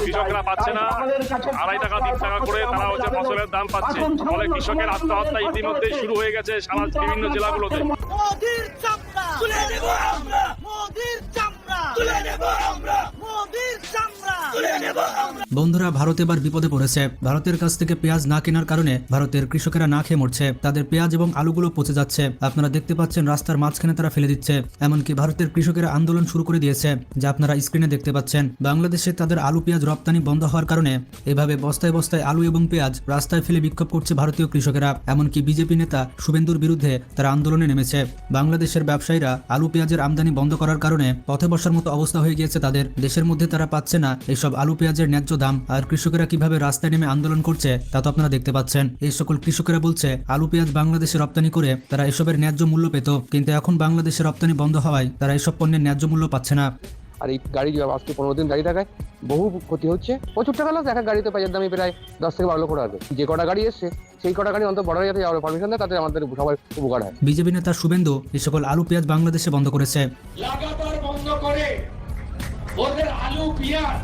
কৃষকরা পাচ্ছে না, 2.5 টাকা 3 টাকা করে তারা ফসলের দাম পাচ্ছে। ফলে কৃষকের আত্মহত্যা ইতিমধ্যেই শুরু হয়ে গেছে সারা বিভিন্ন জেলাগুলোতে। মোদির চামড়া তুলে নেব আমরা, মোদির চামড়া তুলে নেব আমরা, মোদির চামড়া তুলে নেব আমরা। বন্ধুরা, ভারত এবার বিপদে পড়েছে। ভারতের কাছ থেকে পেঁয়াজ না কেনার কারণে ভারতের কৃষকেরা না খেয়ে মরছে। তাদের পেঁয়াজ এবং আলুগুলো পচে যাচ্ছে। আপনারা দেখতে পাচ্ছেন রাস্তার মাঝখানে তারা ফেলে দিচ্ছে। এমনকি ভারতের কৃষকেরা আন্দোলন শুরু করে দিয়েছে, যা আপনারা স্ক্রিনে দেখতে পাচ্ছেন। বাংলাদেশে তাদের আলু পেঁয়াজ রপ্তানি বন্ধ হওয়ার কারণে এভাবে বস্তায় বস্তায় আলু এবং পেঁয়াজ রাস্তায় ফেলে বিক্ষোভ করছে ভারতীয় কৃষকেরা। এমনকি বিজেপি নেতা শুভেন্দুর বিরুদ্ধে তারা আন্দোলনে নেমেছে। বাংলাদেশের ব্যবসায়ীরা আলু পেঁয়াজের আমদানি বন্ধ করার কারণে পথে বসার মতো অবস্থা হয়ে গিয়েছে তাদের। দেশের মধ্যে তারা পাচ্ছে না এইসব আলু পেঁয়াজের ন্যায্য দাম। আর কৃষকেরা কিভাবে রাস্তায় নেমে আন্দোলন করছে তা তো আপনারা দেখতে পাচ্ছেন। এই সকল কৃষকেরা বলছে আলু পেঁয়াজ বাংলাদেশে রপ্তানি করে তারা এসবের ন্যায্য মূল্য পেত, কিন্তু এখন বাংলাদেশে রপ্তানি বন্ধ হওয়ায় তারা এসব পণ্যের ন্যায্য মূল্য পাচ্ছে না। আর এই গাড়ি আজকে 15 দিন গাড়ি থাকায় বহু ক্ষতি হচ্ছে। প্রচুর টাকা লস। একটা গাড়িতে পেঁয়াজের দামই প্রায় 10 থেকে 12 লক্ষ টাকা। যে কটা গাড়ি এসছে সেই কটা গাড়ি অন্তত বর্ডারে যাতে যাওয়ার পারমিশন দেয়, তাতে আমাদের সবার উপকার হয়। বিজেপি নেতা শুভেন্দু এই সকল আলু পেঁয়াজ বাংলাদেশে বন্ধ করেছে। লাগাতার বন্ধ করে ওদের আলু পেঁয়াজ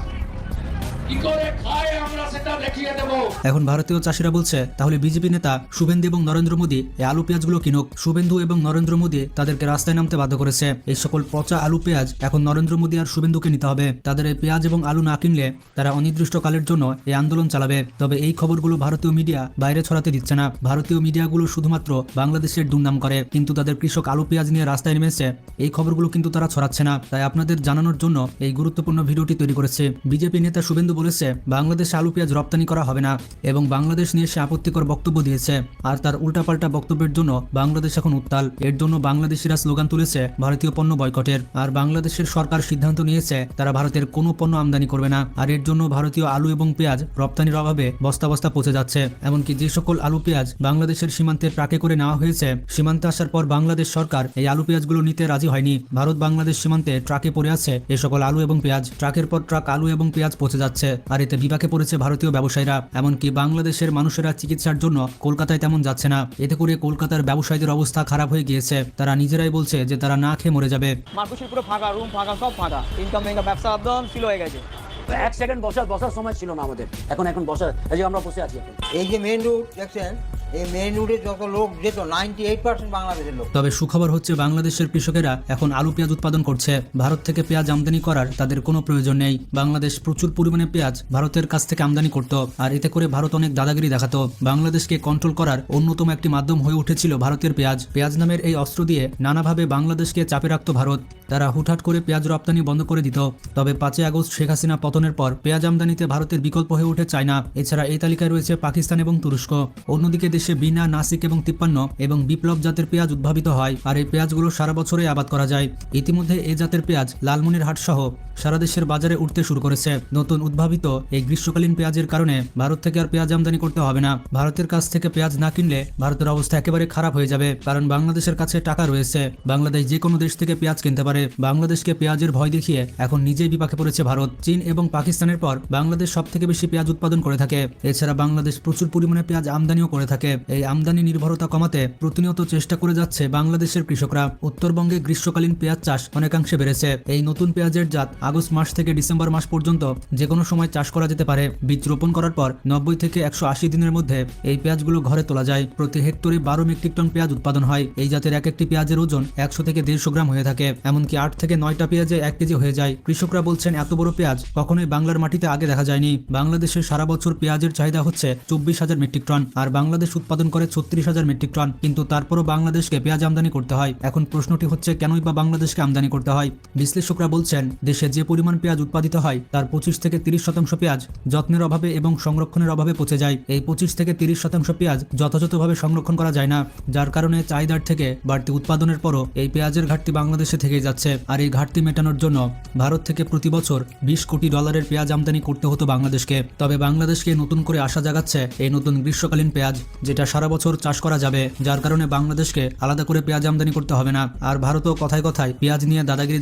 কি করে খায় আমরা সেটা দেখিয়ে দেব। এখন ভারতীয় চাষিরা বলছে তাহলে বিজেপি নেতা শুভেন্দু এবং নরেন্দ্র মোদী এই আলু পেঁয়াজগুলো কিনুক। শুভেন্দু এবং নরেন্দ্র মোদী তাদেরকে রাস্তায় নামতে বাধ্য করেছে। এই সকল পচা আলু পেঁয়াজ এখন নরেন্দ্র মোদী আর শুভেন্দুকে নিতে হবে। তাদের এই পেঁয়াজ এবং আলু না কিনলে তারা অনির্দিষ্টকালের জন্য এই আন্দোলন চালাবে। তবে এই খবরগুলো ভারতীয় মিডিয়া বাইরে ছড়াতে দিচ্ছে না। ভারতীয় মিডিয়াগুলো শুধুমাত্র বাংলাদেশের দুর্নাম করে, কিন্তু তাদের কৃষক আলু পেঁয়াজ নিয়ে রাস্তায় নেমেছে এই খবরগুলো কিন্তু তারা ছড়াচ্ছে না। তাই আপনাদের জানানোর জন্য এই গুরুত্বপূর্ণ ভিডিওটি তৈরি করেছে। বিজেপি নেতা শুভেন্দু বলেছে বাংলাদেশে আলু পেঁয়াজ রপ্তানি করা হবে না এবং বাংলাদেশ নিয়ে সে আপত্তিকর বক্তব্য দিয়েছে। আর তার উল্টাপাল্টা বক্তব্যের জন্য বাংলাদেশ এখন উত্তাল। এর জন্য বাংলাদেশিরা স্লোগান তুলেছে ভারতীয় পণ্য বয়কটের। আর বাংলাদেশের সরকার সিদ্ধান্ত নিয়েছে তারা ভারতের কোনো পণ্য আমদানি করবে না। আর এর জন্য ভারতীয় আলু এবং পেঁয়াজ রপ্তানির অভাবে বস্তা বস্তা পচে যাচ্ছে। এমনকি যে সকল আলু পেঁয়াজ বাংলাদেশের সীমান্তে ট্রাকে করে নেওয়া হয়েছে, সীমান্তে আসার পর বাংলাদেশ সরকার এই আলু পেঁয়াজগুলো নিতে রাজি হয়নি। ভারত বাংলাদেশ সীমান্তে ট্রাকে পড়ে আছে এ সকল আলু এবং পেঁয়াজ। ট্রাকের পর ট্রাক আলু এবং পেঁয়াজ পচে যাচ্ছে। আর এতে বিপাকে পড়েছে ভারতীয় ব্যবসায়ীরা। এমনকি বাংলাদেশের মানুষেরা চিকিৎসার জন্য কলকাতায় তেমন যাচ্ছে না। এতে করে কলকাতার ব্যবসায়ীদের অবস্থা খারাপ হয়ে গিয়েছে। তারা নিজেরাই বলছে যে তারা না খেয়ে মরে যাবে। মার্কেট পুরো ফাঁকা, রুম ফাঁকা, সব ফাঁকা। ইনকাম ব্যবসা একদম ফিল হয়ে গেছে। এক সেকেন্ড বসার সময় ছিল না আমাদের। এখন বসার, এই যে আমরা বসে আছি। এই যে মেইন রোড দেখছেন, এই মেইন রোডে যত লোক যেত 98% বাংলাদেশের লোক। তবে সুখবর হচ্ছে বাংলাদেশের কৃষকেরা এখন আলু পেঁয়াজ উৎপাদন করছে। ভারত থেকে পেঁয়াজ আমদানি করার তাদের কোনো প্রয়োজন নেই। বাংলাদেশ প্রচুর পরিমাণে পেঁয়াজ ভারতের কাছ থেকে আমদানি করত। আর এতে করে ভারত অনেক দাদাগিরি দেখাতো। বাংলাদেশকে কন্ট্রোল করার অন্যতম একটি মাধ্যম হয়ে উঠেছিল ভারতের পেঁয়াজ। পেঁয়াজ নামের এই অস্ত্র দিয়ে নানাভাবে বাংলাদেশকে চাপে রাখত ভারত। তারা হুটহাট করে পেঁয়াজ রপ্তানি বন্ধ করে দিত। তবে 5 আগস্ট শেখ হাসিনা পতনের পর পেঁয়াজ আমদানিতে ভারতের বিকল্প হয়ে ওঠে চায়না। এছাড়া এই তালিকায় রয়েছে পাকিস্তান এবং তুরস্ক। অন্যদিকে দেশে বিনা, নাসিক এবং 53 এবং বিপ্লব জাতের পেঁয়াজ উদ্ভাবিত হয়। আর এই পেঁয়াজগুলো সারা বছরে আবাদ করা যায়। ইতিমধ্যে এই জাতের পেঁয়াজ লালমনিরহাট সহ সারা দেশের বাজারে উঠতে শুরু করেছে। নতুন উদ্ভাবিত এই গ্রীষ্মকালীন পেঁয়াজের কারণে ভারত থেকে আর পেঁয়াজ আমদানি করতে হবে না। ভারতের কাছ থেকে পেঁয়াজ না কিনলে ভারতের অবস্থা একেবারে খারাপ হয়ে যাবে। কারণ বাংলাদেশের কাছে টাকা রয়েছে। বাংলাদেশ যে কোনো দেশ থেকে পেঁয়াজ কিনতে পারে। বাংলাদেশকে পেঁয়াজের ভয় দেখিয়ে এখন নিজেই বিপাকে পড়েছে ভারত। চীন এবং পাকিস্তানের পর বাংলাদেশ সব থেকে বেশি পেঁয়াজ উৎপাদন করে থাকে। এছাড়া বাংলাদেশ প্রচুর পরিমাণে পেঁয়াজ আমদানিও করে থাকে। এই আমদানি নির্ভরতা কমাতে প্রতিনিয়ত চেষ্টা করে যাচ্ছে বাংলাদেশের কৃষকরা। উত্তরবঙ্গে গ্রীষ্মকালীন পেঁয়াজ চাষ অনেকাংশে বেড়েছে। এই নতুন পেঁয়াজের জাত আগস্ট মাস থেকে ডিসেম্বর মাস পর্যন্ত যে কোনো সময় চাষ করা যেতে পারে। বীজ রোপণ করার পর 90 থেকে 180 দিনের মধ্যে এই পেঁয়াজগুলো ঘরে তোলা যায়। প্রতি হেক্টরে 12 মেট্রিক টন পেঁয়াজ উৎপাদন হয়। এই জাতের এক একটি পেঁয়াজের ওজন 100 থেকে 150 গ্রাম হয়ে থাকে। এমনকি 8 থেকে 9টা পেঁয়াজে 1 কেজি হয়ে যায়। কৃষকরা বলছেন এত বড় পেঁয়াজ কখনোই বাংলার মাটিতে আগে দেখা যায়নি। বাংলাদেশে সারা বছর পেঁয়াজের চাহিদা হচ্ছে 24,000 মেট্রিক টন। আর বাংলাদেশ উৎপাদন করে 36,000 মেট্রিক টন। কিন্তু তারপরও বাংলাদেশকে পেঁয়াজ আমদানি করতে হয়। এখন প্রশ্নটি হচ্ছে কেনই বা বাংলাদেশকে আমদানি করতে হয়। বিশ্লেষকরা বলছেন দেশে যে পরিমাণ পেঁয়াজ উৎপাদিত হয় তার 25 থেকে 30% পেঁয়াজ যত্নের অভাবে এবং সংরক্ষণের অভাবে পচে যায়। এই 25 থেকে 30% পেঁয়াজ যথাযথভাবে সংরক্ষণ করা যায় না, যার কারণে চাহিদার থেকে বাড়তি উৎপাদনের পরও এই পেঁয়াজের ঘাটতি বাংলাদেশে থেকেই যাচ্ছে। আর এই ঘাটতি মেটানোর জন্য ভারত থেকে প্রতি বছর $20 কোটি পেঁয়াজ আমদানি করতে হতো বাংলাদেশকে। তবে বাংলাদেশকে নতুন করে আশা জাগাচ্ছে এই নতুন গ্রীষ্মকালীন পেঁয়াজ, যেটা সারা বছর চাষ করা যাবে, যার কারণে বাংলাদেশকে আলাদা করে পেঁয়াজ আমদানি করতে হবে না। আর ভারতও কথায় কথায় পেঁয়াজ নিয়ে দাদাগিরি